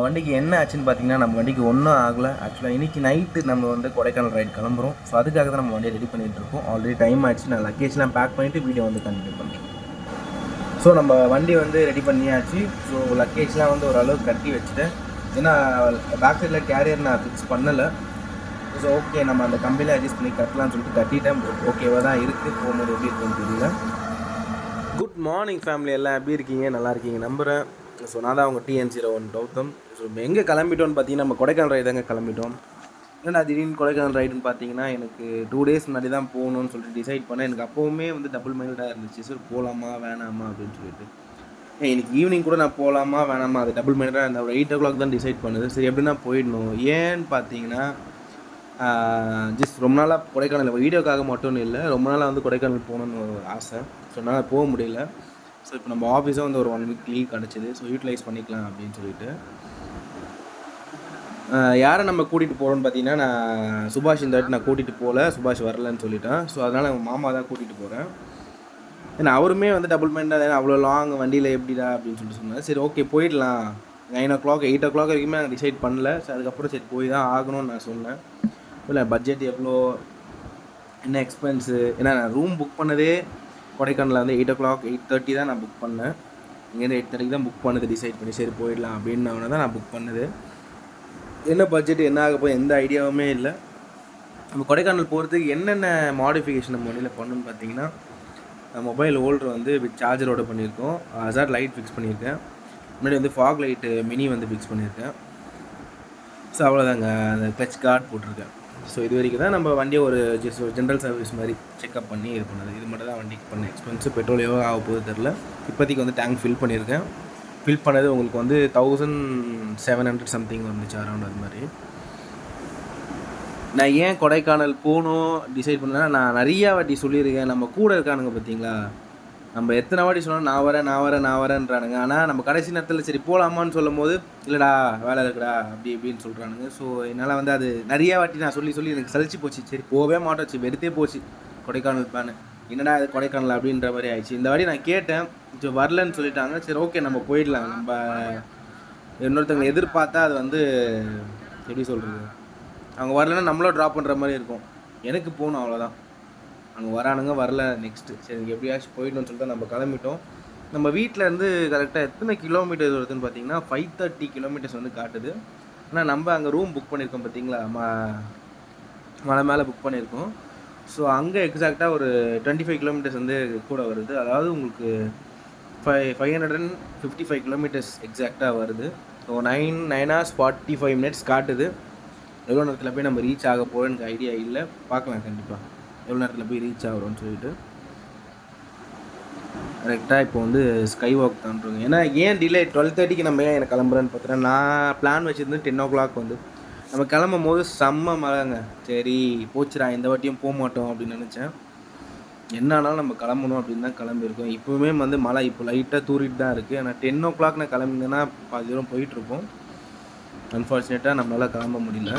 வண்டிக்கு என்ன ஆச்சுன்னு பார்த்தீங்கன்னா, நம்ம வண்டிக்கு ஒன்றும் ஆகலை. ஆக்சுவலாக இன்றைக்கி நைட்டு நம்ம வந்து கொடைக்கானல் ரைட் கிளம்புறோம். ஸோ அதுக்காக தான் நம்ம வண்டியை ரெடி பண்ணிகிட்டு இருக்கோம். ஆல்ரெடி டைம் ஆச்சு. நான் லக்கேஜ்லாம் பேக் பண்ணிவிட்டு வீடியோ வந்து கண்டினியூ பண்ணுறேன். ஸோ நம்ம வண்டி வந்து ரெடி பண்ணியாச்சு. ஸோ லக்கேஜ்லாம் வந்து ஓரளவுக்கு கட்டி வச்சுட்டேன். ஏன்னா பேக் சைடில் கேரியர் நான் ஃபிக்ஸ் பண்ணலை. ஸோ ஓகே நம்ம அந்த கம்பியில் அட்ஜஸ்ட் பண்ணி கட்டலாம்னு சொல்லிட்டு கட்டிட்டேன். ஓகேவாக தான் இருக்குது. போகும்போது எப்படி இருக்குன்னு தெரியல. குட் மார்னிங் ஃபேமிலி, எல்லாம் எப்படி இருக்கீங்க? நல்லா இருக்கீங்க நம்புகிறேன். ஸோ நான் தான் அவங்க TN01 கௌதம். ஸோ எங்கே கிளம்பிட்டோன்னு பார்த்தீங்கன்னா, நம்ம கொடைக்கானல் ரைடு தாங்க கிளம்பிட்டோம். ஏன்னா திடீர்னு கொடைக்கானல் ரைடுன்னு பார்த்தீங்கன்னா, எனக்கு 2 டேஸ் முன்னாடி தான் போகணுன்னு சொல்லிட்டு டிசைட் பண்ணேன். எனக்கு அப்போவுமே வந்து டபுள் மைண்டடாக இருந்துச்சு. ஸோ போகலாமா வேணாமா அப்படின்னு சொல்லிட்டு. இன்னைக்கு ஈவினிங் கூட நான் போகலாமா வேணாமா அது டபுள் மைண்டடாக இருந்தேன். ஒரு 8 o'clock தான் டிசைட் பண்ணுது. சரி எப்படின்னா போயிடணும். ஏன்னு பார்த்தீங்கன்னா, ஜஸ்ட் ரொம்ப நாளாக கொடைக்கானல் வீடியோக்காக மட்டும் இல்லை, ரொம்ப நாளாக வந்து கொடைக்கானல் போகணுன்னு ஒரு ஆசை. ஸோ என்னால் போக முடியல. ஸோ இப்போ நம்ம ஆஃபீஸும் வந்து ஒரு 1 week லீவ் கிடச்சிது. ஸோ யூட்டிலைஸ் பண்ணிக்கலாம் அப்படின்னு சொல்லிட்டு யாரை நம்ம கூட்டிகிட்டு போகிறோன்னு பார்த்தீங்கன்னா, நான் சுபாஷ் இந்த வாட்டி நான் கூட்டிகிட்டு போகல. சுபாஷ் வரலன்னு சொல்லிட்டேன். ஸோ அதனால் எங்கள் மாமா தான் கூட்டிகிட்டு போகிறேன். ஏன்னா அவருமே வந்து டபுள் மைண்டாக அவ்வளோ லாங் வண்டியில் எப்படிடா அப்படின்னு சொல்லிட்டு சொன்னார். சரி ஓகே போயிடலாம். 9 o'clock 8 o'clock வரைக்குமே நாங்கள் டிசைட் பண்ணல. ஸோ அதுக்கப்புறம் சரி போய் தான் ஆகணும்னு நான் சொன்னேன். இல்லை பட்ஜெட் எவ்வளோ, என்ன எக்ஸ்பென்ஸு, ஏன்னா நான் ரூம் புக் பண்ணதே கொடைக்கானலில் வந்து 8 o'clock 8:30 தான் நான் புக் பண்ணேன். இங்கேருந்து 8:30 தான் புக் பண்ணது டிசைட் பண்ணி. சரி போயிடலாம் அப்படின்னு தான் நான் புக் பண்ணது. என்ன பட்ஜெட் என்ன ஆக போய் எந்த ஐடியாவுமே இல்லை. நம்ம கொடைக்கானல் போகிறதுக்கு என்னென்ன மாடிஃபிகேஷன் நம்ம வண்டியில் பண்ணணும்னு பார்த்தீங்கன்னா, மொபைல் ஹோல்டர் வந்து வித் சார்ஜரோட பண்ணியிருக்கோம். ஹசார்ட் லைட் ஃபிக்ஸ் பண்ணியிருக்கேன். முன்னாடி வந்து ஃபாக் லைட்டு மினி வந்து ஃபிக்ஸ் பண்ணியிருக்கேன். ஸோ அவ்வளோதாங்க. அந்த கிளச் கார்டு போட்டிருக்கேன். ஸோ இது வரைக்கும் தான் நம்ம வண்டியை ஒரு ஜஸ்ட் ஒரு ஜென்ரல் சர்வீஸ் மாதிரி செக்அப் பண்ணி இது பண்ணது. இது மட்டும் தான் வண்டிக்கு பண்ண எக்ஸ்பென்ஸு. பெட்ரோல் எவ்வளோ ஆக போகுது தெரில. இப்போதைக்கு வந்து டேங்க் ஃபில் பண்ணியிருக்கேன். ஃபில் பண்ணது உங்களுக்கு வந்து 1700 சம்திங் வந்துச்சு அரௌண்ட். அது மாதிரி நான் ஏன் கொடைக்கானல் போகணும் டிசைட் பண்ணேன்னா, நான் நிறையா வாட்டி சொல்லியிருக்கேன். நம்ம கூட இருக்கானுங்க பார்த்தீங்களா, நம்ம எத்தனை வாட்டி சொன்னாலும் நான் வரேன்றானுங்க. ஆனால் நம்ம கடைசி நேரத்தில் சரி போகலாமான்னு சொல்லும் போது இல்லைடா வேலை இருக்குடா அப்படி இப்படின்னு சொல்கிறானுங்க. ஸோ என்னால் வந்து அது நிறையா வாட்டி நான் சொல்லி எனக்கு சலிச்சு போச்சு. சரி போகவே மாட்டோச்சு, வெறுத்தே போச்சு கொடைக்கானல் பிளான். என்னடா அது கொடைக்கானல் அப்படின்ற மாதிரி ஆயிடுச்சு. இந்த வாட்டி நான் கேட்டேன், சரி வரலன்னு சொல்லிட்டாங்க. சரி ஓகே நம்ம போயிடலாம். நம்ம இன்னொருத்தவங்களை எதிர்பார்த்தா அது வந்து எப்படி சொல்கிறது, அவங்க வரலன்னா நம்மளும் ட்ராப் பண்ணுற மாதிரி இருக்கும். எனக்கு போகணும் அவ்வளோதான். அங்கே வரானுங்க வரல நெக்ஸ்ட்டு சரி எப்படியாச்சும் போயிடணும்னு சொல்லிட்டு நம்ம கிளம்பிட்டோம். நம்ம வீட்டிலேருந்து கரெக்டாக எத்தனை கிலோமீட்டர் வருதுன்னு பார்த்தீங்கன்னா 530 kilometers வந்து காட்டுது. ஆனால் நம்ம அங்கே ரூம் புக் பண்ணியிருக்கோம் பார்த்தீங்களா, மலை மேலே புக் பண்ணியிருக்கோம். ஸோ அங்கே எக்ஸாக்டாக ஒரு 25 kilometers வந்து கூட வருது. அதாவது உங்களுக்கு 555 kilometers எக்ஸாக்டாக வருது. ஸோ 9 hours 45 minutes காட்டுது. எவ்வளோ நேரத்தில் போய் நம்ம ரீச் ஆக போகிறோம் எனக்கு ஐடியா இல்லை. பார்க்கலாம் கண்டிப்பாக எவ்வளோ நேரத்தில் போய் ரீச் ஆகிறோன்னு சொல்லிட்டு. கரெக்டாக இப்போ வந்து ஸ்கை வாக் தான்றாங்க. ஏன்னா ஏன் டிலே 12:30க்கு நம்ம ஏன் எனக்கு கிளம்புறேன்னு பார்த்தீங்கன்னா, நான் பிளான் வச்சுருந்து 10 o'clock வந்து நம்ம கிளம்பும் போது செம்ம மழைங்க. சரி போச்சுடா இந்த வாட்டியும் போக மாட்டோம் அப்படின்னு நினச்சேன். என்ன ஆனாலும் நம்ம கிளம்பணும் அப்படின்னு தான் கிளம்பியிருக்கோம். இப்போவுமே வந்து மழை இப்போ லைட்டாக தூரிட்டு தான் இருக்குது. ஆனால் 10 o'clock நான் கிளம்பிங்கன்னா பாதி தூரம் போயிட்டுருப்போம். அன்ஃபார்ச்சுனேட்டாக நம்மளால் கிளம்ப முடியல.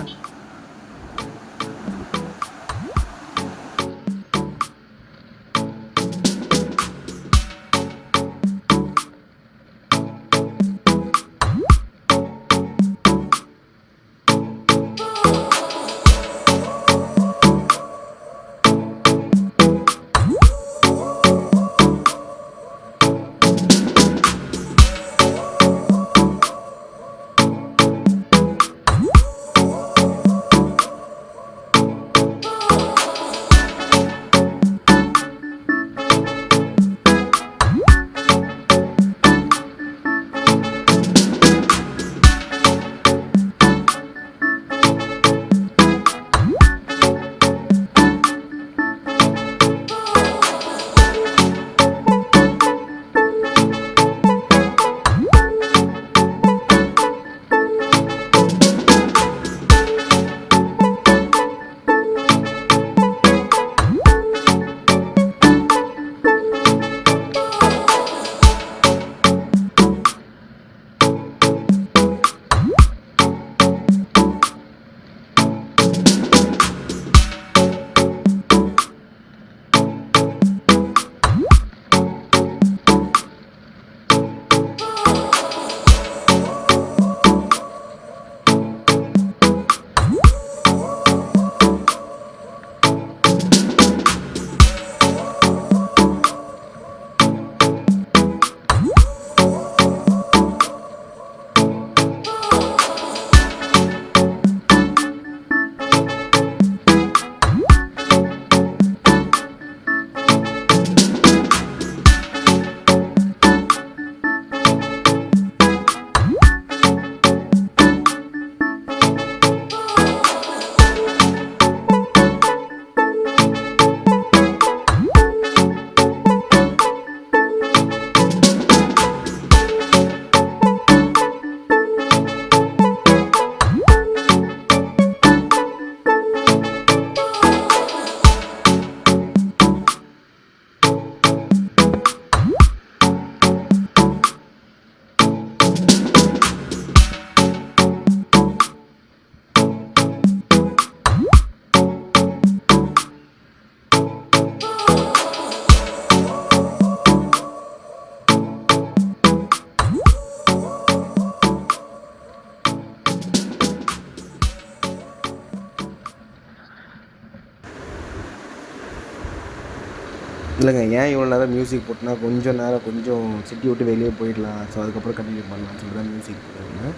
இல்லைங்க, ஏன் இவ்வளோ நேரம் மியூசிக் போட்டுனா கொஞ்சம் நேரம் கொஞ்சம் சிட்டி விட்டு வெளியே போயிடலாம். ஸோ அதுக்கப்புறம் கண்டினியூ பண்ணலாம்னு சொல்லிட்டு தான் மியூசிக் போட்டுருந்தேன்.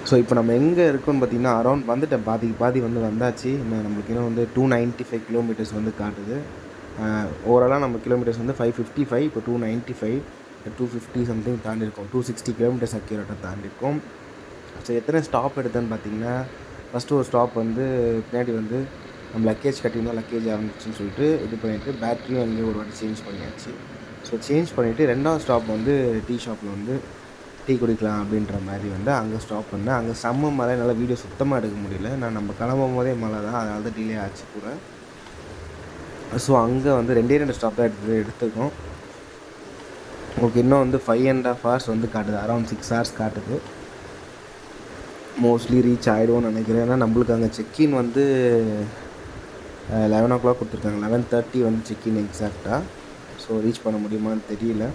ஸோ இப்போ நம்ம எங்கே இருக்கோம்னு பார்த்தீங்கன்னா, அரௌண்ட் வந்துட்டேன், பாதி வந்து வந்தாச்சு. இன்னும் நம்மளுக்கு இன்னும் வந்து 295 கிலோமீட்டர்ஸ் வந்து காட்டுது. ஓவராலாக நம்ம கிலோமீட்டர்ஸ் வந்து 555, இப்போ 295, 250 சம்திங் தாண்டிருக்கோம். 260 கிலோமீட்டர்ஸ் அக்யூரேட்டாக தாண்டிருக்கோம். ஸோ எத்தனை ஸ்டாப் எடுத்தேன்னு பார்த்தீங்கன்னா, ஃபஸ்ட்டு ஒரு ஸ்டாப் வந்து பின்னாடி வந்து நம்ம லக்கேஜ் கட்டியிருந்தோம், லக்கேஜ் ஆரம்பிச்சுன்னு சொல்லிட்டு இது பண்ணிவிட்டு பேட்டரியும் அங்கேயே ஒரு வாட்டி சேஞ்ச் பண்ணியாச்சு. ஸோ சேஞ்ச் பண்ணிவிட்டு 2வது ஸ்டாப் வந்து டீ ஷாப்பில் வந்து டீ குடிக்கலாம் அப்படின்ற மாதிரி வந்து அங்கே ஸ்டாப் பண்ணேன். அங்கே செம்ம மழை, என்னால் வீடியோ சுத்தமாக எடுக்க முடியல. நம்ம கிளம்பும் போதே மழை தான், அதனால தான் டிலே ஆச்சு கூட. ஸோ அங்கே வந்து 2 ஸ்டாப் தான் எடுத்துருக்கோம். ஓகே, இன்னும் வந்து 5.5 hours வந்து காட்டுது, அரௌண்ட் 6 hours காட்டுது. மோஸ்ட்லி ரீச் ஆகிடுவோன்னு நினைக்கிறேன். ஏன்னா நம்மளுக்கு அங்கே செக்இன் வந்து 11 o'clock கொடுத்துருக்காங்க, 11:30 வந்து செக்இன் எக்ஸாக்டாக. ஸோ ரீச் பண்ண முடியுமான்னு தெரியல.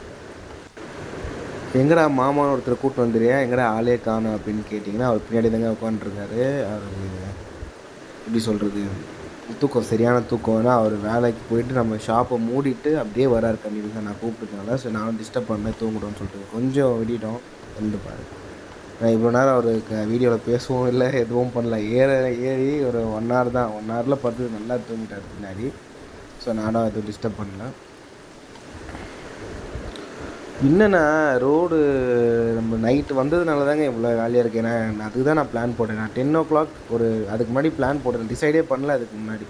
எங்கடா மாமான்னு ஒருத்தர் கூப்பிட்டு வந்துடுறியா, எங்கடா ஆளே காணும் அப்படின்னு கேட்டிங்கன்னா, அவர் பின்னாடி தாங்க உட்காந்துருக்காரு. அவர் எப்படி சொல்கிறது, தூக்கம் சரியான தூக்கம். ஏன்னா அவர் வேலைக்கு போயிட்டு நம்ம ஷாப்பை மூடிட்டு அப்படியே வராரு கண்டிப்பாக. நான் கூப்பிட்டுருக்கனால ஸோ நானும் டிஸ்டர்ப் பண்ணேன், தூங்கிட்டோன்னு சொல்லிட்டு கொஞ்சம் விடிட்டோம் வந்து பாரு. நான் இவ்வளோ நேரம் அவர் வீடியோவில் பேசவும் இல்லை, எதுவும் பண்ணல. ஏறி ஒரு 1 hour தான், 1 hourல பார்த்து நல்லா தூங்கிட்டார் பின்னாடி. ஸோ நானும் எதுவும் டிஸ்டர்ப் பண்ணல. என்னென்னா ரோடு நம்ம நைட்டு வந்ததுனால தாங்க இவ்வளோ வேலையாக இருக்குது. ஏன்னா அதுக்கு தான் நான் பிளான் போட்டேன். நான் 10 o'clock ஒரு அதுக்கு முன்னாடி பிளான் போட்டேன், டிசைடே பண்ணல அதுக்கு முன்னாடி.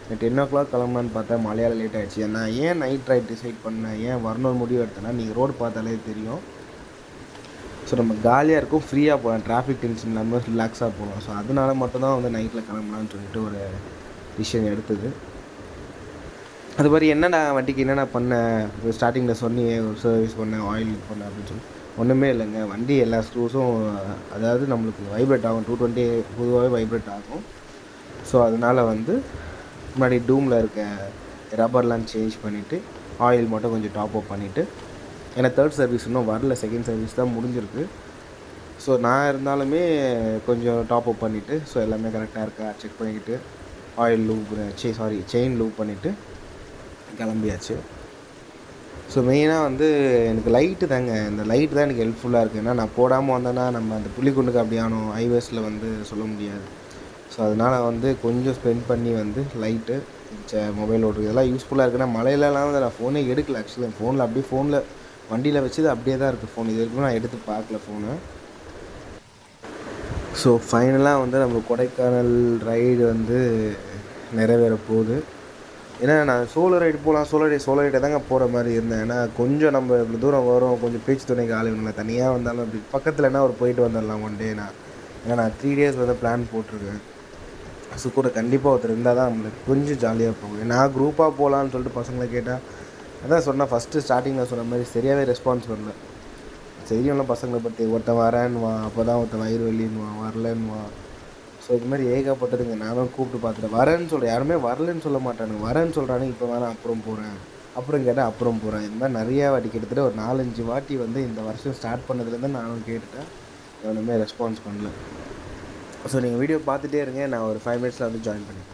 நான் 10 o'clock கிளம்புனான்னு பார்த்தா மழையால் லேட் ஆகிடுச்சு. நான் ஏன் நைட் ரைட் டிசைட் பண்ணேன், ஏன் வரணும்னு முடிவு எடுத்தேன்னா, நீங்கள் ரோடு பார்த்தாலே தெரியும். ஸோ நம்ம காலியாக இருக்கும், ஃப்ரீயாக போகலாம், டிராஃபிக் டென்ஷன் இல்லாமல் ரிலாக்ஸாக போகலாம். ஸோ அதனால மட்டும்தான் வந்து நைட்டில் கிளம்பலான்னு சொல்லிட்டு ஒரு டிசிஷன் எடுத்தது. அது மாதிரி என்னடா வண்டிக்கு என்னென்ன பண்ணேன், ஸ்டார்டிங்கில் சொன்னியே ஒரு சர்வீஸ் பண்ணேன், ஆயில் பண்ணேன் அப்படின்னு சொல்லி. ஒன்றுமே இல்லைங்க, வண்டி எல்லா ஸ்க்ரூஸும் அதாவது நம்மளுக்கு வைப்ரேட் ஆகும். 220 பொதுவாகவே வைப்ரேட் ஆகும். ஸோ அதனால் வந்து முன்னாடி டூமில் இருக்க ரப்பர்லாம் சேஞ்ச் பண்ணிவிட்டு ஆயில் மட்டும் கொஞ்சம் டாப் அப் பண்ணிவிட்டு, ஏன்னா 3rd சர்வீஸ் இன்னும் வரல, 2nd சர்வீஸ் தான் முடிஞ்சிருக்கு. ஸோ நான் இருந்தாலுமே கொஞ்சம் டாப் அப் பண்ணிவிட்டு, ஸோ எல்லாமே கரெக்டாக இருக்கா செக் பண்ணிக்கிட்டு ஆயில் லூப் செயின் லூப் பண்ணிவிட்டு கிளம்பியாச்சு. ஸோ மெயினாக வந்து எனக்கு லைட்டு தாங்க, இந்த லைட்டு தான் எனக்கு ஹெல்ப்ஃபுல்லாக இருக்குது. ஏன்னா நான் போடாமல் வந்தேன்னா நம்ம அந்த புள்ளிக்குண்டுக்கு அப்படியானோ ஹைவேஸில் வந்து சொல்ல முடியாது. ஸோ அதனால் வந்து கொஞ்சம் ஸ்பெண்ட் பண்ணி வந்து லைட்டு மொபைல் ஓட்டுறது இதெல்லாம் யூஸ்ஃபுல்லாக இருக்குன்னா, மழையிலலாம் வந்து நான் ஃபோனே எடுக்கல. ஆக்சுவலி என் ஃபோனில் அப்படியே வண்டியில் வச்சது அப்படியே தான் இருக்குது ஃபோன். இது வரைக்கும் நான் எடுத்து பார்க்கல ஃபோனை. ஸோ ஃபைனலாக வந்து நம்ம கொடைக்கானல் ரைடு வந்து நிறைவேற போகுது. ஏன்னா நான் சோலோ ரைடு போகலாம், சோலோ ரைடை தாங்க போகிற மாதிரி இருந்தேன். ஏன்னா கொஞ்சம் நம்ம இவ்வளோ தூரம் வரும், கொஞ்சம் பேச்சு துணைக்கு ஆள் வேணுங்களா, தனியாக வந்தாலும் அப்படி பக்கத்துலனா ஒரு போயிட்டு வந்துடலாம் ஒன் டே. ஏன்னா நான் 3 days வந்து பிளான் போட்டிருக்கேன். ஸோ கூட கண்டிப்பாக ஒருத்தர் இருந்தால் தான் நம்மளுக்கு கொஞ்சம் ஜாலியாக போகும். நான் குரூப்பாக போகலான்னு சொல்லிட்டு பசங்களை கேட்டால், அதான் சொன்னேன் ஃபஸ்ட்டு ஸ்டார்டிங்கில் சொன்ன மாதிரி சரியாகவே ரெஸ்பான்ஸ் பண்ணல. சரியும்லாம் பசங்களை பற்றி, ஒருத்தன் வரேன்னுவான், அப்போ தான் ஒருத்தன் வயிறு வலின்னுவான், வரலன்னுவான். ஸோ இது மாதிரி ஏகப்பட்டதுங்க. நானும் கூப்பிட்டு பார்த்துட்டேன், வரேன்னு சொல்கிறேன், யாருமே வரலன்னு சொல்ல மாட்டானுங்க, வரேன்னு சொல்கிறானுங்க. இப்போ வேணாம் அப்புறம் போகிறேன், அப்புறம் கேட்டால் அப்புறம் போகிறேன். இது மாதிரி நிறையா வாட்டி, கிட்டத்தட்ட ஒரு 4-5 வாட்டி வந்து இந்த வருஷம் ஸ்டார்ட் பண்ணதுலேருந்து நானும் கேட்டுட்டேன், எவனுமே ரெஸ்பான்ஸ் பண்ணல. ஸோ நீங்கள் வீடியோ பார்த்துட்டே இருங்க, நான் ஒரு 5 minutes வந்து ஜாயின் பண்ணிக்கிறேன்.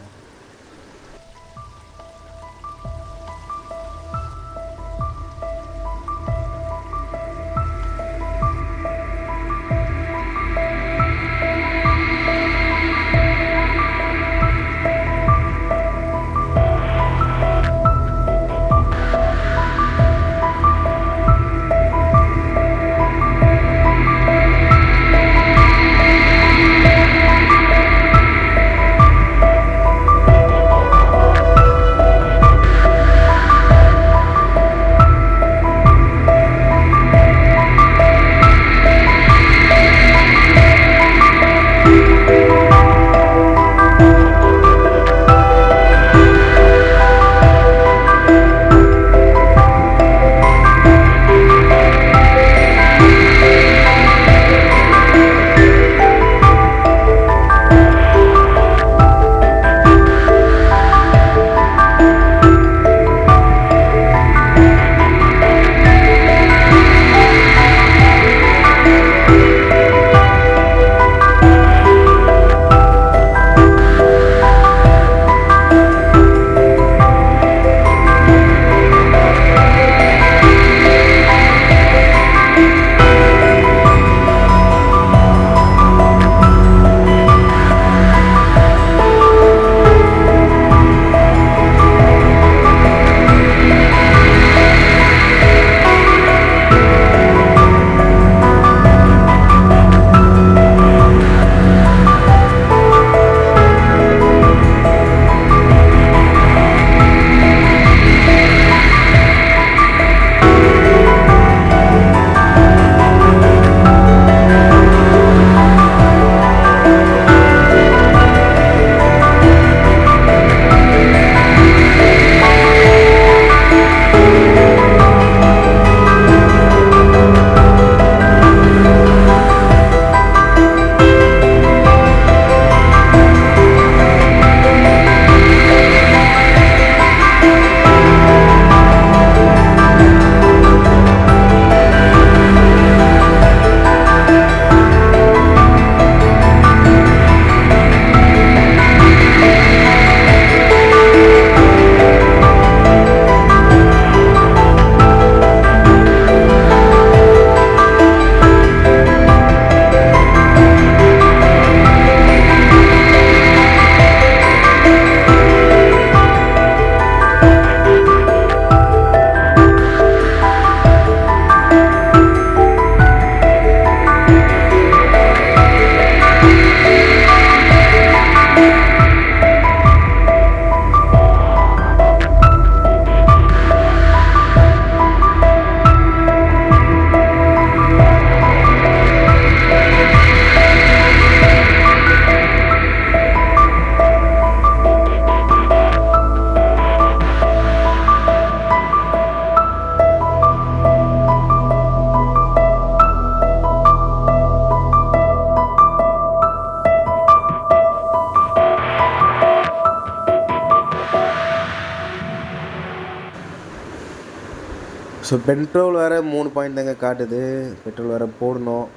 ஸோ பெட்ரோல் வேறு 3 பாயிண்ட் தாங்க காட்டுது. பெட்ரோல் வேறு போடணும்.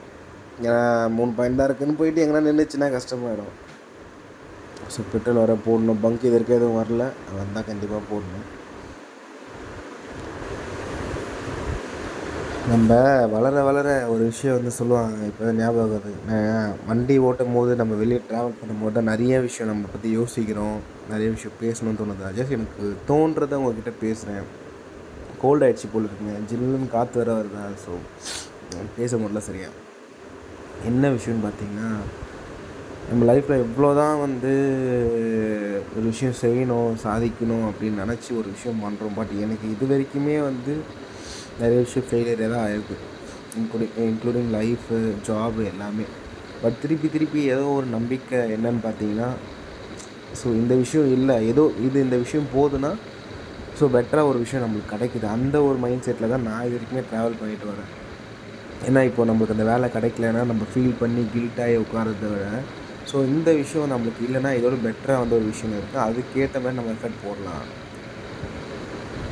ஏன்னா 3 பாயிண்ட் தான் இருக்குதுன்னு போயிட்டு எங்கன்னா நின்றுச்சுன்னா கஷ்டமாயிடும். ஸோ பெட்ரோல் வேறு போடணும். பங்க் இது இருக்க எதுவும் வரல, வந்தால் கண்டிப்பாக போடணும். நம்ம வளர வளர ஒரு விஷயம் வந்து சொல்லுவாங்க, இப்போ ஞாபகம் வருது. நான் வண்டி ஓட்டும் போது நம்ம வெளியே ட்ராவல் பண்ணும்போது தான் நிறைய விஷயம் நம்ம பற்றி யோசிக்கிறோம், நிறைய விஷயம் பேசணும்னு தோணுது. ஜஸ்ட் எனக்கு தோன்றதை உங்ககிட்ட பேசுகிறேன். கோல்ட் ஆகிடுச்சு போல் இருக்குங்க, ஜில்லுன்னு காற்று வேறு வருதா. ஸோ பேச முடியல சரியா. என்ன விஷயம்னு பார்த்தீங்கன்னா, நம்ம லைஃப்பில் எவ்வளோ தான் வந்து ஒரு விஷயம் செய்யணும் சாதிக்கணும் அப்படின்னு நினச்சி ஒரு விஷயம் பண்ணுறோம். பட் எனக்கு இது வரைக்குமே வந்து நிறைய விஷயம் ஃபெயிலியரே தான் ஆகிருக்கு, இன்க்ளூடிங் லைஃபு, ஜாபு எல்லாமே. பட் திருப்பி ஏதோ ஒரு நம்பிக்கை என்னன்னு பார்த்தீங்கன்னா, ஸோ இந்த விஷயம் இல்லை, ஏதோ இந்த விஷயம் போதுன்னா ஸோ பெட்டராக ஒரு விஷயம் நம்மளுக்கு கிடைக்குது. அந்த ஒரு மைண்ட் செட்டில் தான் நான் இது வரைக்குமே ட்ராவல் பண்ணிட்டு வரேன். ஏன்னா இப்போ நம்மளுக்கு அந்த வேலை கிடைக்கலன்னா நம்ம ஃபீல் பண்ணி கில்ட்டாகி உட்காரத விட, ஸோ இந்த விஷயம் நம்மளுக்கு இல்லைன்னா இதோட பெட்டராக வந்து ஒரு விஷயம் இருக்குது, அதுக்கேற்ற மாதிரி நம்ம எஃபர்ட் போடலாம்.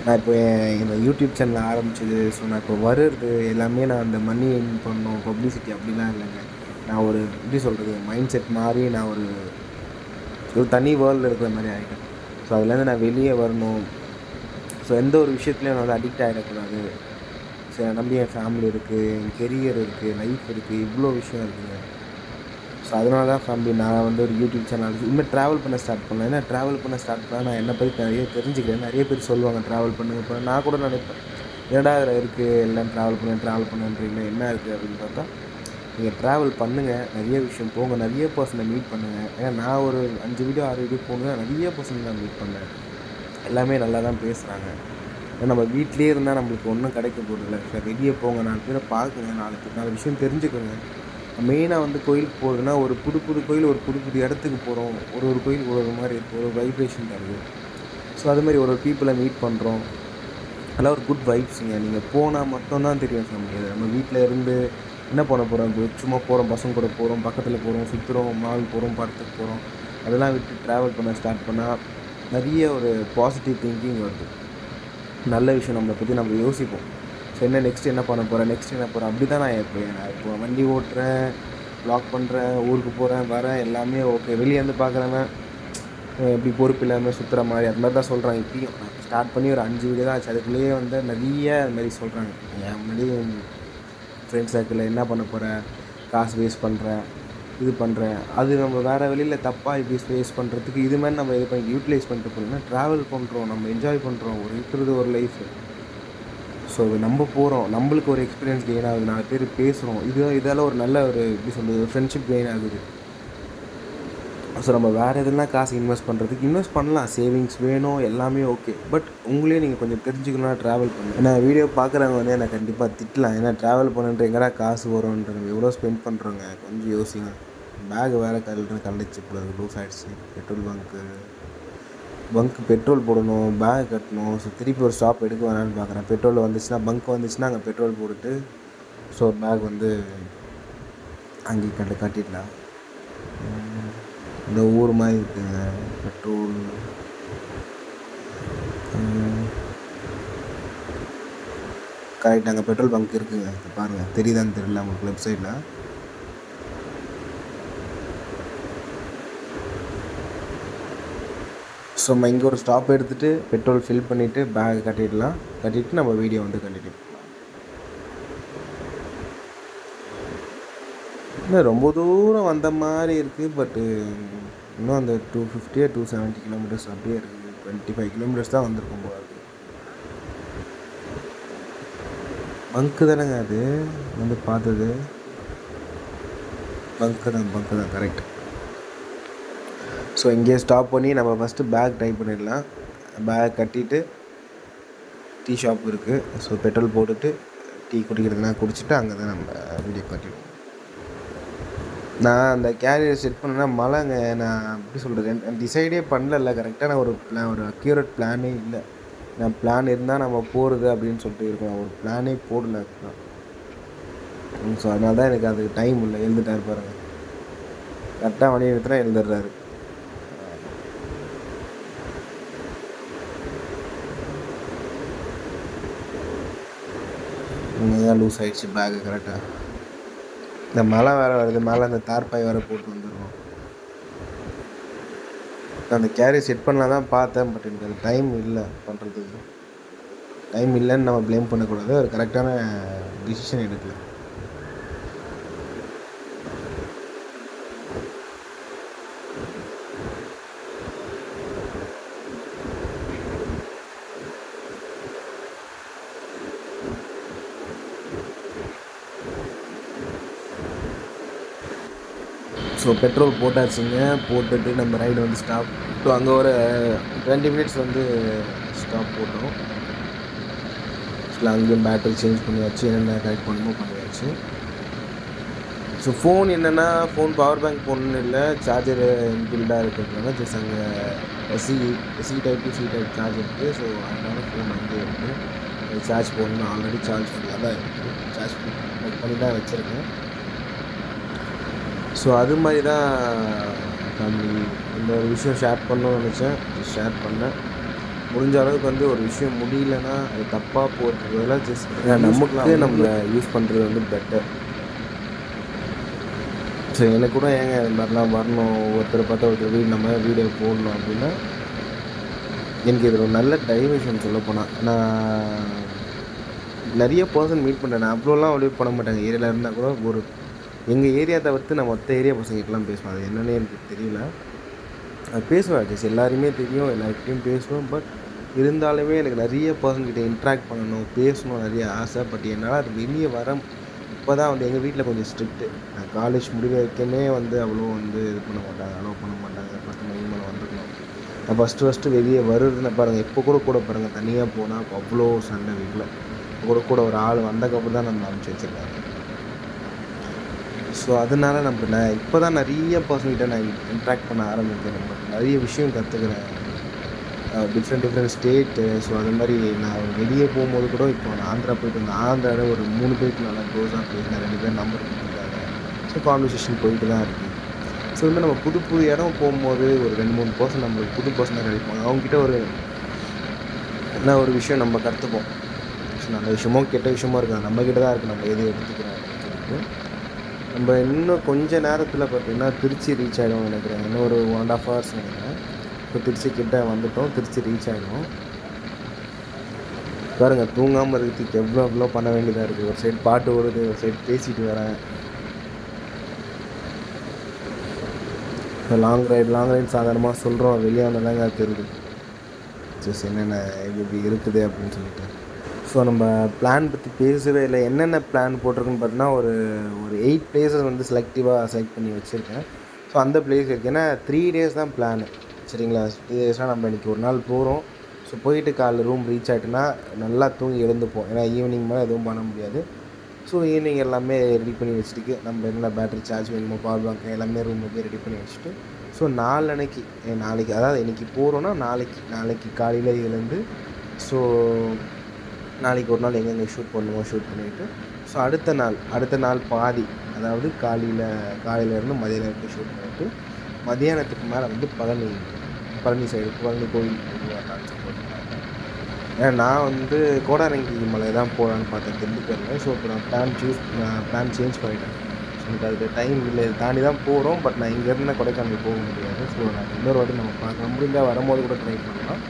நான் இப்போ இந்த யூடியூப் சேனல் ஆரம்பிச்சது, ஸோ நான் இப்போ வருது எல்லாமே நான் அந்த மணி ஏர்ன் பண்ணணும், பப்ளிசிட்டி அப்படிலாம் இல்லைங்க. நான் ஒரு எப்படி சொல்கிறது, மைண்ட் செட் மாறி நான் ஒரு தனி வேர்ல்டில் இருக்கிற மாதிரி ஆகிட்டேன். ஸோ அதுலேருந்து நான் வெளியே வரணும். ஸோ எந்த ஒரு விஷயத்துலையும் நான் வந்து அடிக்ட் ஆகிடக்கூடாது. ஸோ என்னை நம்பி என் ஃபேமிலி இருக்குது, என் கெரியர் இருக்குது, லைஃப் இருக்குது, இவ்வளோ விஷயம் இருக்குதுங்க. ஸோ அதனால தான் ஃபேமிலி நான் வந்து ஒரு யூடியூப் சேனல் இனிமேல் ட்ராவல் பண்ண ஸ்டார்ட் பண்ணேன். ஏன்னா ட்ராவல் பண்ண ஸ்டார்ட் பண்ணால் நான் என்னை பற்றி நிறைய தெரிஞ்சுக்கிறேன். நிறைய பேர் சொல்லுவாங்க ட்ராவல் பண்ணுங்க, இப்போ நான் கூட நினைப்பேன், என்னடா அதில் இருக்குது, எல்லாம் ட்ராவல் பண்ணுன்றீங்களா, என்ன இருக்குது அப்படின்னு பார்த்தா, நீங்கள் ட்ராவல் பண்ணுங்கள், நிறைய விஷயம் போங்க, நிறைய பர்சனை மீட் பண்ணுங்கள். ஏன்னா நான் ஒரு 5 வீடியோ 6 வீடியோ போகணுன்னா நிறைய பர்சனை நான் மீட் பண்ணேன். எல்லாமே நல்லா தான் பேசுகிறாங்க. நம்ம வீட்டிலே இருந்தால் நம்மளுக்கு ஒன்றும் கிடைக்க போகிறதில்ல. சரி வெளியே போங்க, 4 பேரை பார்க்குங்க, 4 விஷயம் தெரிஞ்சுக்கோங்க. மெயினாக வந்து கோயிலுக்கு போகிறதுனா ஒரு புது கோயில், ஒரு புது இடத்துக்கு போகிறோம். ஒரு கோயிலுக்கு ஒரு மாதிரி இருக்குது, ஒரு வைப்ரேஷன் தருது. ஸோ அதுமாதிரி ஒரு பீப்புளை மீட் பண்ணுறோம், அதெல்லாம் ஒரு குட் வைப்ஸுங்க. நீங்கள் போனால் மட்டும்தான் தெரியும் சொல்ல முடியாது. நம்ம வீட்டில் இருந்து என்ன பண்ண போகிறோம், சும்மா போகிறோம், பசங்க கூட போகிறோம், பக்கத்தில் போகிறோம், சுற்றுறோம், மால் போகிறோம், படத்துக்கு போகிறோம், அதெல்லாம் விட்டு ட்ராவல் பண்ண ஸ்டார்ட் பண்ணால் நிறைய ஒரு பாசிட்டிவ் திங்கிங் வருது. நல்ல விஷயம் நம்மளை பற்றி நம்ம யோசிப்போம். ஸோ நெக்ஸ்ட் என்ன பண்ண போகிறேன், அப்படி தான் நான் இப்போ வண்டி ஓட்டுறேன், வ்ளாக் பண்ணுறேன், ஊருக்கு போகிறேன், வரேன், எல்லாமே ஓகே. வெளியே வந்து பார்க்குறவன் எப்படி பொறுப்பு இல்லாமல் சுற்றுற மாதிரி அது மாதிரி தான் சொல்கிறாங்க. இப்பயும் ஸ்டார்ட் பண்ணி ஒரு 5 வீடியோ தான் ஆச்சு, அதுக்குள்ளேயே வந்து நிறைய அது மாதிரி சொல்கிறாங்க. என் முன்னாடி ஃப்ரெண்ட்ஸ் சர்க்கிளில் என்ன பண்ண போகிறேன், காசு வேஸ்ட் பண்ணுறேன், இது பண்ணுறேன், அது நம்ம வேறு வெளியில் தப்பாக இப்படி ஃபேஸ் பண்ணுறதுக்கு இது மாதிரி நம்ம இது பண்ணி யூட்டிலைஸ் பண்ணிட்டு போகிறோம்னா ட்ராவல் பண்ணுறோம், நம்ம என்ஜாய் பண்ணுறோம், இருக்கிறது ஒரு லைஃபு. ஸோ நம்ம போகிறோம், நம்மளுக்கு ஒரு எக்ஸ்பீரியன்ஸ் கெயின் ஆகுது, 4 பேர் பேசுகிறோம், இதெல்லாம் ஒரு நல்ல ஒரு எப்படி சொல்கிறது, ஃப்ரெண்ட்ஷிப் கெயின் ஆகுது. ஸோ நம்ம வேறு எதுனா காசு இன்வெஸ்ட் பண்ணலாம், சேவிங்ஸ் வேணும், எல்லாமே ஓகே. பட் உங்களையும் நீங்கள் கொஞ்சம் தெரிஞ்சுக்கணும்னா ட்ராவல் பண்ணணும். ஏன்னா வீடியோ பார்க்குறவங்க வந்து என்னை கண்டிப்பாக திட்டலாம், ஏன்னா ட்ராவல் பண்ணுன்ற எங்கடா காசு வரும்ன்ற, நம்ம எவ்வளோ ஸ்பெண்ட் பண்ணுறோங்க, கொஞ்சம் யோசிங்க. பேக் வேறு கழிச்சு போல லூஸ் ஆகிடுச்சு. பங்க்கு பெட்ரோல் போடணும், பேக் கட்டணும். ஸோ திருப்பி ஒரு ஸ்டாப் எடுக்க வேணான்னு பார்க்குறேன். பெட்ரோல் வந்துச்சுன்னா, பங்க் வந்துச்சுன்னா அங்கே பெட்ரோல் போட்டுட்டு ஸோ பேக் வந்து அங்கேயே கட்டிடலாம். இந்த ஊர் மாதிரி இருக்குங்க பெட்ரோல். கரெக்ட், அங்கே பெட்ரோல் பங்க் இருக்குங்க, பாருங்கள், தெரியுதான்னு தெரியல உங்களுக்கு லெஃப்ட் சைடில். ஸோ நம்ம இங்கே ஒரு ஸ்டாப் எடுத்துகிட்டு பெட்ரோல் ஃபில் பண்ணிவிட்டு பேக் கட்டிட்டு நம்ம வீடியோ வந்து கண்டினியூ பண்ணலாம். இல்லை ரொம்ப தூரம் வந்த மாதிரி இருக்குது, பட்டு இன்னும் அந்த 250 270 கிலோமீட்டர்ஸ் அப்படியே இருக்குது. 25 கிலோமீட்டர்ஸ் தான் வந்திருக்கும் போது. பங்க்கு தானேங்க அது வந்து பார்த்தது, பங்க்கு தான் கரெக்ட். ஸோ இங்கே ஸ்டாப் பண்ணி நம்ம ஃபஸ்ட்டு பேக் ட்ரை பண்ணிடலாம். பேக் கட்டிட்டு டீ ஷாப் இருக்குது, ஸோ பெட்ரோல் போட்டுட்டு டீ குடிக்கிறதுனா குடிச்சிட்டு அங்கே தான் நம்ம வீடியோ கட்டிடுவோம். நான் அந்த கேரியர் செட் பண்ணேன்னா மழைங்க, நான் எப்படி சொல்கிறது, டிசைடே பண்ணல கரெக்டாக. நான் ஒரு அக்யூரேட் பிளானே இல்லை. நான் பிளான் இருந்தால் நம்ம போகிறது அப்படின்னு சொல்லிட்டு இருக்கோம், ஒரு பிளானே போடல. ஸோ அதனால தான் எனக்கு அதுக்கு டைம் இல்லை. எழுந்துட்டார் பாருங்கள், கரெக்டாக வண்டி நிறுத்தினா எழுந்துடுறாரு. இங்கே தான் லூஸ் ஆகிடுச்சு பேக்கு கரெக்டாக. இந்த மழை வேறு வருது, மேலே அந்த தார்பாய் வேறு போட்டு வந்துடுவோம். அந்த கேரி செட் பண்ணலாம் தான் பார்த்தேன், பட் எனக்கு அது டைம் இல்லை பண்ணுறதுக்கு. டைம் இல்லைன்னு நம்ம ப்ளேம் பண்ணக்கூடாது, ஒரு கரெக்டான டிசிஷன் எடுக்கல. ஸோ பெட்ரோல் போட்டாச்சுங்க. போட்டுட்டு நம்ம ரைடு வந்து ஸ்டாப். ஸோ அங்கே ஒரு 20 மினிட்ஸ் வந்து ஸ்டாப் போட்டோம். ஸோ அங்கேயும் பேட்டரி சேஞ்ச் பண்ணியாச்சு, என்னென்ன கரெக்ட் பண்ணணுமோ பண்ணியாச்சு. ஸோ ஃபோன் என்னென்னா, ஃபோன் பவர் பேங்க் போடணுன்னு இல்லை, சார்ஜர் இன்பில்டாக இருக்கிறதுனால ஜஸ்ட் அங்கே SC type to C type charge இருக்குது. ஸோ அதனால ஃபோன் அங்கேயே இருக்குது. சார்ஜ் போடணும், ஆல்ரெடி சார்ஜ் ஃபுல்லாக தான் இருக்குது. சார்ஜ் பண்ணி தான் வச்சுருக்கேன். ஸோ அது மாதிரி தான் ஃபேமிலி. இந்த ஒரு விஷயம் ஷேர் பண்ணணும்னு நினச்சேன், ஷேர் பண்ணேன். முடிஞ்ச அளவுக்கு வந்து ஒரு விஷயம் முடியலன்னா அது தப்பாக போகிறதுல ஜஸ்ட் நமக்கு நம்ம யூஸ் பண்ணுறது வந்து பெட்டர். ஸோ எனக்கு கூட ஏங்க இது மாதிரிலாம் வரணும், ஒருத்தரை பார்த்தா ஒருத்தர் நம்ம வீடியோ போடணும் அப்படின்னா எனக்கு இது ஒரு நல்ல டைவர்ஷன் சொல்லப்போனால். நான் நிறைய பர்சன் மீட் பண்ணுறேன், நான் அவ்வளோலாம் அவ்வளோ பண்ண மாட்டாங்க. ஏரியாவில் இருந்தால் கூட ஒரு எங்கள் ஏரியா தவிர்த்து நான் மொத்த ஏரியா பசங்கிட்டலாம் பேசுவேன். அது என்னென்னு எனக்கு தெரியல, அது பேசுவேன். ஜஸ்ட் எல்லாருமே தெரியும், எல்லாருக்கிட்டையும் பேசுவேன். பட் இருந்தாலுமே எனக்கு நிறைய பர்சன்கிட்ட இன்ட்ராக்ட் பண்ணணும், பேசணும் நிறைய ஆசை. பட் என்னால் அது வெளியே வர இப்போ தான் வந்து எங்கள் வீட்டில் கொஞ்சம் ஸ்ட்ரிக்ட்டு. நான் காலேஜ் முடிவு வரைக்குமே வந்து அவ்வளோ வந்து இது பண்ண மாட்டாங்க, அலோவ் பண்ண மாட்டாங்க. 10 மணிக்கு மேலே வந்துருக்கணும். நான் ஃபஸ்ட்டு வெளியே வருதுன்னு பாருங்கள், இப்போ கூட பாருங்கள், தனியாக போனால் அவ்வளோ சண்டை வீட்டில். கூட ஒரு ஆள் வந்தக்கப்புறம் தான் நம்ம அனுப்பிச்சி வச்சுருக்காங்க. ஸோ அதனால நான் இப்போ தான் நிறைய பர்சன்கிட்ட நான் இன்ட்ராக்ட் பண்ண ஆரம்பிக்கிறேன். பட் நிறைய விஷயம் கற்றுக்கிறேன், டிஃப்ரெண்ட் ஸ்டேட்டு. ஸோ அது மாதிரி நான் வெளியே போகும்போது கூட இப்போ நான் ஆந்திரா போயிட்டு வந்தேன். ஆந்திராவில் ஒரு 3 பேருக்கு நல்லா க்ளோஸாக பேசினேன், 2 பேர் நம்பர் கொடுத்துருக்காங்க. ஸோ கான்வர்சேஷன் போயிட்டு தான் இருக்குது. ஸோ வந்து நம்ம புது இடம் போகும்போது ஒரு 2-3 பர்சன் நம்மளுக்கு புது பர்சனாக கிடைப்பாங்க. அவங்ககிட்ட ஒரு விஷயம் நம்ம கற்றுப்போம். ஸோ நல்ல விஷயமோ கெட்ட விஷயமோ இருக்காது, நம்மக்கிட்ட தான் இருக்குது நம்ம எது எடுத்துக்கிறோம் அப்படின்னு சொல்லிட்டு. நம்ம இன்னும் கொஞ்சம் நேரத்தில் பார்த்திங்கன்னா திருச்சி ரீச் ஆகிடும் நினைக்கிறேன். இன்னும் ஒரு 1.5 hours நினைக்கிறேன். இப்போ திருச்சி கிட்டே வந்துவிட்டோம், திருச்சி ரீச் ஆகிடும். பாருங்கள், தூங்காமல் இருக்கிறதுக்கு எவ்வளோ பண்ண வேண்டியதாக இருக்குது. ஒரு சைடு பாட்டு ஓடுது, ஒரு சைடு பேசிட்டு வரேன். இப்போ லாங் ரைட் சாதாரணமாக சொல்கிறோம், வெளியே வந்தாங்க அது தெரியுது ஜஸ்ட் என்னென்ன இப்படி இருக்குது அப்படின்னு சொல்லிட்டு. ஸோ நம்ம பிளான் பற்றி பேசவே இல்லை. என்னென்ன பிளான் போட்டிருக்குன்னு பார்த்தீங்கன்னா ஒரு 8 பிளேஸஸ் வந்து செலக்ட் பண்ணி வச்சுருக்கேன். ஸோ அந்த பிளேஸ் இருக்குது. ஏன்னா 3 days தான் பிளானு, சரிங்களா? 3 daysனால் நம்ம இன்றைக்கி ஒரு நாள் போகிறோம். ஸோ போயிட்டு காலைல ரூம் ரீச் ஆகிட்டுனா நல்லா தூங்கி எழுந்துப்போம். ஏன்னா ஈவினிங் மேலே எதுவும் பண்ண முடியாது. ஸோ ஈவினிங் எல்லாமே ரெடி பண்ணி வச்சுட்டு நம்ம என்ன பேட்டரி சார்ஜ் வேணுமோ, பவர் பேங்க் எல்லாமே ரூமில் போய் ரெடி பண்ணி வச்சுட்டு, ஸோ நாளைக்கு அதாவது இன்றைக்கி போகிறோன்னா நாளைக்கு காலையில் எழுந்து, ஸோ நாளைக்கு ஒரு நாள் எங்கெங்கே ஷூட் பண்ணுவோம், ஷூட் பண்ணிவிட்டு, ஸோ அடுத்த நாள் பாதி, அதாவது காலையிலேருந்து மதியம் வரைக்கும் ஷூட் பண்ணிவிட்டு, மதியானத்துக்கு மேலே வந்து பழனி சைடு பழனி கோயில் போயிட்டு வரலான்னு சொல்லியிருக்காங்க. ஏன்னா நான் வந்து கோடாரங்கி மலை தான் போகலான்னு பார்த்தேன் திண்டுக்கல்ல. ஸோ இப்போ நான் பிளான் சேஞ்ச் பண்ணிட்டேன். ஸோ எனக்கு அதுக்கு டைம் இல்லை, இதை தாண்டி தான் போகிறோம். பட் நான் இங்கேருந்து கொடைக்கானல் போக முடியாது. ஸோ நான் இன்னொரு வாட்டி நம்ம பார்க்கலாம், முடிஞ்சால் வரும்போது கூட ட்ரை பண்ணலாம்.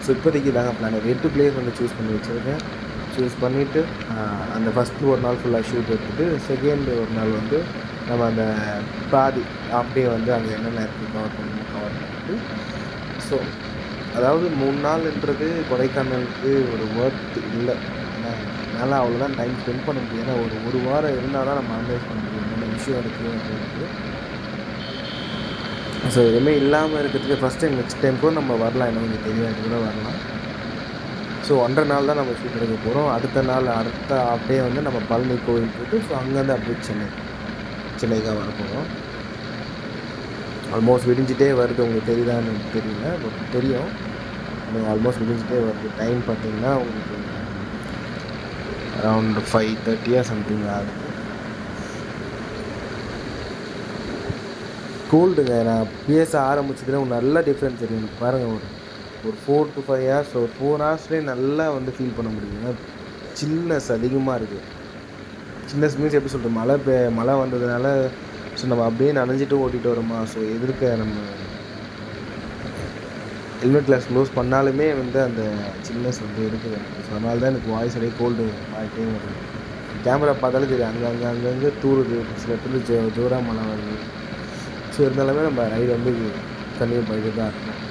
ஸோ இப்போதைக்கு தாங்க பிளான். 8 பிளேஸ் வந்து சூஸ் பண்ணி வச்சுருக்கேன். சூஸ் பண்ணிவிட்டு அந்த ஃபஸ்ட்டு ஒரு நாள் ஃபுல்லாக ஷூட் எடுத்துகிட்டு, செகண்ட் ஒரு நாள் வந்து நம்ம அந்த பாதி அப்படியே வந்து அங்கே என்னென்ன இருக்குது கவர் பண்ணிட்டு, ஸோ அதாவது 3 நாள்ன்றது கொடைக்கானலுக்கு ஒரு ஒர்த் இல்லை. ஏன்னா என்னால் அவ்வளோதான் டைம் ஸ்பெண்ட் பண்ண முடியும். ஏன்னா ஒரு வாரம் இருந்தால் தான் நம்ம அனலைஸ் பண்ண முடியும் என்னென்ன விஷயம் இருக்குது அப்படின்ட்டு. ஸோ எதுவுமே இல்லாமல் இருக்கிறதுக்கு ஃபஸ்ட் டைம், நெக்ஸ்ட் டைம் கூட நம்ம வரலாம், என்ன கொஞ்சம் தெரியாது கூட வரலாம். ஸோ 1.5 நாள் தான் நம்ம ஷூட் எடுக்க போகிறோம். அடுத்த அப்படியே வந்து நம்ம பழனி கோயில் போய்ட்டு, ஸோ அங்கேருந்து அப்படியே சென்னைக்காக வர போகிறோம். ஆல்மோஸ்ட் விடிஞ்சிட்டே வருது, உங்களுக்கு தெரியுதான்னு எனக்கு தெரியல, பட் தெரியும். ஆல்மோஸ்ட் விடிஞ்சிட்டே வருது. டைம் பார்த்திங்கன்னா உங்களுக்கு அரவுண்ட் 5:30 சம்திங் ஆகுது. கோல்டுங்க, நான் பேச ஆரம்பிச்சதுல ஒரு நல்ல டிஃப்ரென்ஸ் இருக்குது. பாருங்கள், ஒரு 4 to 5 hours, ஒரு 4 hours நல்லா வந்து ஃபீல் பண்ண முடியுங்க. சில்னஸ் அதிகமாக இருக்குது. சில்னஸ் மீன்ஸ் எப்படி சொல்கிறது, மழை வந்ததுனால ஸோ நம்ம அப்படியே நனைஞ்சிட்டு ஓட்டிகிட்டு வரோமா. ஸோ எதிர்க்க நம்ம ஹெல்மெட் கிளாஸ் க்ளோஸ் பண்ணாலுமே வந்து அந்த சில்னஸ் வந்து இருக்குது. ஸோ அதனால தான் எனக்கு வாய்ஸ் அப்படியே கோல்டு ஆகிட்டே வருது. கேமரா பார்த்தாலும் தெரியும், அங்கங்கே தூருது, சில இடத்துல ஜோராக மழை வருது. ஸோ இருந்தாலுமே நம்ம ரைடு வந்து கண்டினியூ பண்ணிட்டு தான் இருக்கணும்.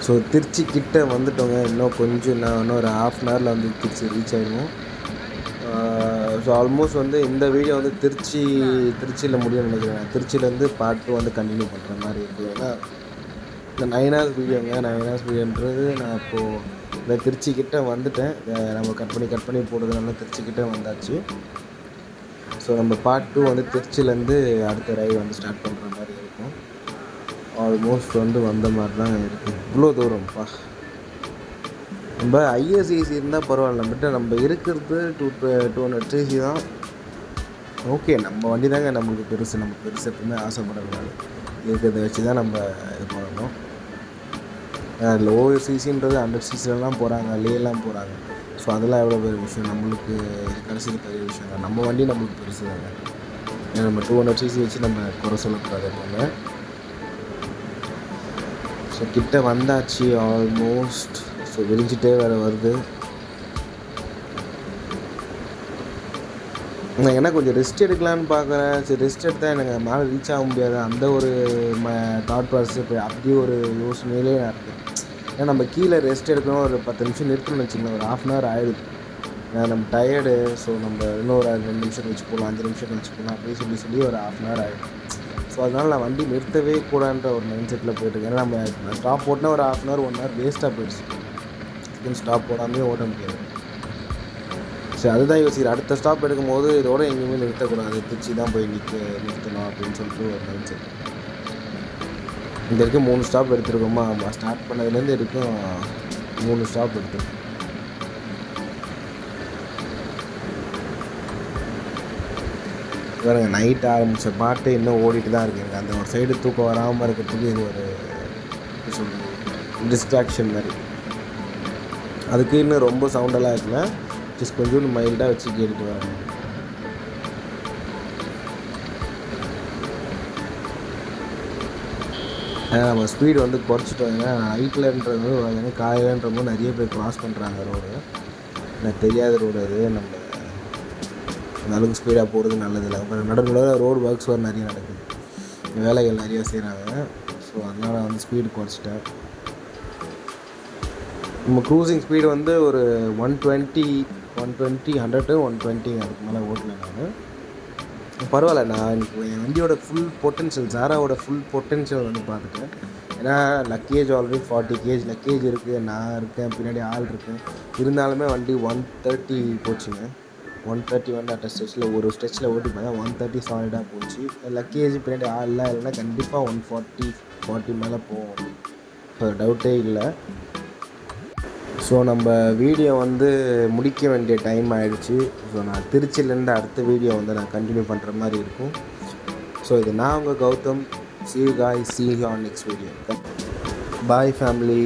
ஸோ திருச்சி கிட்டே வந்துட்டோங்க. இன்னும் ஒரு ½ வந்து திருச்சி ரீச் ஆகிடுவோம். ஸோ ஆல்மோஸ்ட் வந்து இந்த வீடியோ வந்து திருச்சியில் முடியும்னு நினைக்கிறேன். திருச்சியிலேருந்து பார்ட் 2 வந்து கண்டினியூ பண்ணுற மாதிரி இருக்குது. ஏன்னா இந்த 9 hours வீடியோங்க. 9 hours வீடியோன்றது நான் இப்போது இந்த திருச்சிக்கிட்ட வந்துட்டேன். நம்ம கட் பண்ணி போடுறதுனால திருச்சிக்கிட்ட வந்தாச்சு. ஸோ நம்ம பார்ட் 2 வந்து திருச்சியிலேருந்து அடுத்த ரைடு வந்து ஸ்டார்ட் பண்ணுற மாதிரி இருக்கும். ஆல்மோஸ்ட் வந்து வந்த மாதிரி தான் இருக்குது. இவ்வளோ தூரம்ப்பா. நம்ம ஐஎஸ்சிசி இருந்தால் பரவாயில்ல, பட் நம்ம இருக்கிறது 200cc தான். ஓகே, நம்ம வண்டி தாங்க நம்மளுக்கு பெருசு. நம்ம பெருசு எப்பவுமே ஆசைப்படக்கூடாது. இருக்கிறத வச்சு தான் நம்ம இது பண்ணணும். லோவர் சிசின்றது 100cc போகிறாங்க, லேலாம் போகிறாங்க. ஸோ அதெல்லாம் எவ்வளோ பெரிய விஷயம், நம்மளுக்கு கடைசியில் பெரிய விஷயம் தான். நம்ம வண்டி நம்மளுக்கு பெருசு தாங்க. ஏன்னா நம்ம 200cc வச்சு நம்ம குறை சொல்லக்கூடாது எப்பவுமே. ஸோ ஸோ கிட்ட வந்தாச்சு ஆல்மோஸ்ட். ஸோ விரிஞ்சிட்டே வேறு வருது. நான் என்ன கொஞ்சம் ரெஸ்ட் எடுக்கலான்னு பார்க்குறேன். சரி ரெஸ்ட் எடுத்தால் எனக்கு மேலே ரீச் ஆக முடியாது, அந்த ஒரு தாட் ப்ராசஸ் இப்போ அப்படி ஒரு யோசனையிலே நான் இருக்கேன். ஏன்னா நம்ம கீழே ரெஸ்ட் எடுக்கணும், ஒரு 10 நிமிஷம் நிறுத்தணும்னு வச்சுக்கோங்க, ஒரு 1/2 hour ஆகிடுது. நம்ம டயர்டு. ஸோ நம்ம இன்னும் ஒரு 2 நிமிஷம் கழிச்சு போகலாம், 5 நிமிஷம் கழிச்சு போகலாம் அப்படின்னு சொல்லி ஒரு 1/2 hour ஆகிடும். ஸோ அதனால் நான் வண்டி நிறுத்தவே கூடாதுன்ற ஒரு மைண்ட் செட்டில் போயிட்டுருக்கேன். ஏன்னா நம்ம ஸ்டாப் போட்டோன்னா ஒரு 1/2 hour 1 hour வேஸ்ட்டாக போயிடுச்சு. செகண்ட் ஸ்டாப் போடாமே ஓட்ட முடியாது. சரி அதுதான் யோசிக்கிறேன், அடுத்த ஸ்டாப் எடுக்கும்போது இதோட எங்கேயுமே நிறுத்தக்கூடாது, திருச்சி தான் போய் நிறுத்தணும் அப்படின்னு சொல்லிட்டு ஒரு மைண்ட் செட். இந்த வரைக்கும் 3 ஸ்டாப் எடுத்துருக்கோமா? ஸ்டார்ட் பண்ணதுலேருந்து வரைக்கும் 3 ஸ்டாப் எடுத்துருக்கோம். பாருங்க, நைட் ஆரம்பித்த பாட்டு இன்னும் ஓடிட்டு தான் இருக்குது. எனக்கு அந்த ஒரு சைடு தூக்கம் வராமல் இருக்கிறதுக்கு இது ஒரு டிஸ்ட்ராக்ஷன் மாதிரி. அதுக்கு இன்னும் ரொம்ப சவுண்டெல்லாம் இருக்குல்ல, ஜஸ்ட் கொஞ்சம் மைல்டாக வச்சு கேட்டுட்டு வரேன். நம்ம ஸ்பீடு வந்து குறைச்சிட்டோம். ஏன்னா நைட்லன்றது வந்து காலையிலன்றபோது நிறைய பேர் க்ராஸ் பண்ணுறாங்க ரோடு. எனக்கு தெரியாத ரோடு அது. நம்ம அந்த அளவுக்கு ஸ்பீடாக போகிறது நல்லதில்லை. அப்புறம் நடுவில் ரோடு ஒர்க்ஸ் வேறு நிறைய நடக்குது, வேலைகள் நிறைய செய்கிறாங்க. ஸோ அதனால் வந்து ஸ்பீடு குறைச்சிட்டேன். நம்ம க்ரூசிங் ஸ்பீடு வந்து ஒரு 120 100 to 120 அதுக்கு மேலே ஓட்டல நான். பரவாயில்ல, நான் எனக்கு என் வண்டியோட ஃபுல் பொட்டென்ஷியல், ஜாராவோட ஃபுல் பொட்டென்ஷியல் வந்து பார்த்துட்டேன். ஏன்னா லக்கேஜ் ஆல்ரெடி 40 kg லக்கேஜ் இருக்குது, நான் இருக்கேன், பின்னாடி ஆள் இருக்கேன். இருந்தாலுமே வண்டி 130 போச்சுங்க. 130 வந்து அட்ட ஸ்ட்ரெச்சில் ஒரு ஸ்ட்ரெச்சில் ஓட்டி பார்த்தா 130 சாலிடாக போச்சு. லக்கேஜ் பின்னாடி ஆள்லாம் இல்லைன்னா கண்டிப்பாக 140 மேலே போகும், ஸோ டவுட்டே இல்லை. ஸோ நம்ம வீடியோ வந்து முடிக்க வேண்டிய டைம் ஆகிடுச்சு. ஸோ நான் திருச்சியிலேருந்து அடுத்த வீடியோ வந்து நான் கண்டினியூ பண்ணுற மாதிரி இருக்கும். ஸோ இது நான் உங்கள் Gautham. See you guys, see you on next video. Bye family.